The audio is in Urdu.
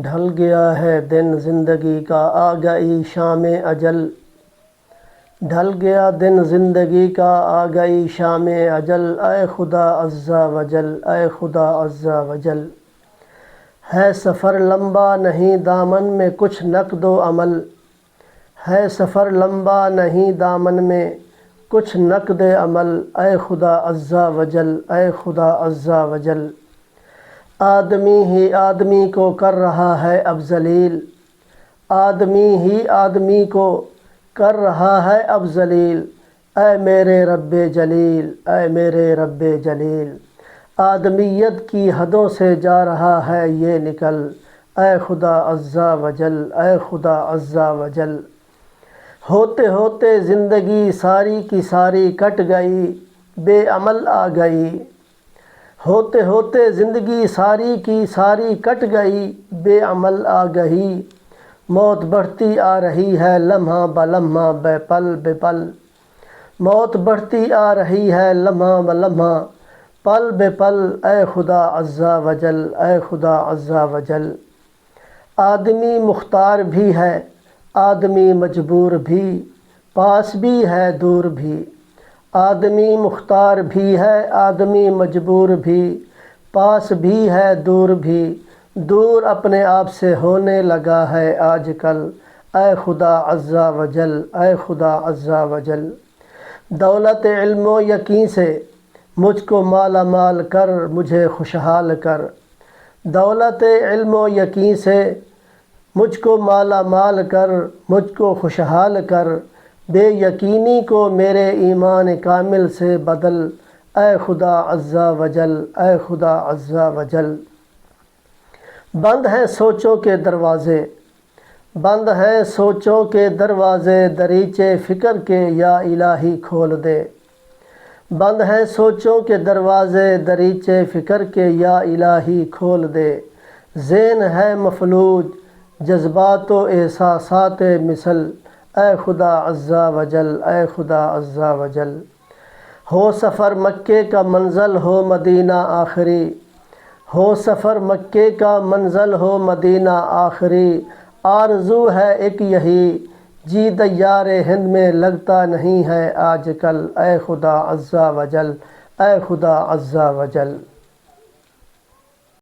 ڈھل گیا ہے دن زندگی کا آ گئی شام اجل، ڈھل گیا دن زندگی کا آ گئی شام اجل، اے خدا عز و جل، اے خدا عز و جل۔ ہے سفر لمبا نہیں دامن میں کچھ نقد و عمل، ہے سفر لمبا نہیں دامن میں کچھ نقد عمل، اے خدا عز و جل، اے خدا عز و جل۔ آدمی ہی آدمی کو کر رہا ہے اب ذلیل، آدمی ہی آدمی کو کر رہا ہے اب ذلیل، اے میرے رب جلیل، اے میرے رب جلیل۔ آدمیت کی حدوں سے جا رہا ہے یہ نکل، اے خدا عز و جل، اے خدا عز و جل۔ ہوتے ہوتے زندگی ساری کی ساری کٹ گئی، بے عمل آ گئی، ہوتے ہوتے زندگی ساری کی ساری کٹ گئی، بے عمل آ گئی۔ موت بڑھتی آ رہی ہے لمحہ بلمحہ بے پل بے پل، موت بڑھتی آ رہی ہے لمحہ بلمحہ پل بے پل، اے خدا عز و جل، اے خدا عز و جل۔ آدمی مختار بھی ہے آدمی مجبور بھی، پاس بھی ہے دور بھی، آدمی مختار بھی ہے آدمی مجبور بھی، پاس بھی ہے دور بھی، دور اپنے آپ سے ہونے لگا ہے آج کل، اے خدا عز و جل، اے خدا عز و جل۔ دولت علم و یقین سے مجھ کو مالا مال کر، مجھے خوشحال کر، دولت علم و یقین سے مجھ کو مالا مال کر، مجھ کو خوشحال کر، بے یقینی کو میرے ایمان کامل سے بدل، اے خدا عز و جل، اے خدا عز و جل۔ بند ہیں سوچوں کے دروازے، بند ہیں سوچوں کے دروازے، دریچے فکر کے یا الہی کھول دے، بند ہیں سوچوں کے دروازے، دریچے فکر کے یا الہی کھول دے۔ ذہن ہے مفلوج جذبات و احساسات مثل، اے خدا عز و جل، اے خدا عز و جل۔ ہو سفر مکے کا منزل ہو مدینہ آخری، ہو سفر مکے کا منزل ہو مدینہ آخری، آرزو ہے ایک یہی جی دیار ہند میں لگتا نہیں ہے آج کل، اے خدا عز و جل، اے خدا عز و جل۔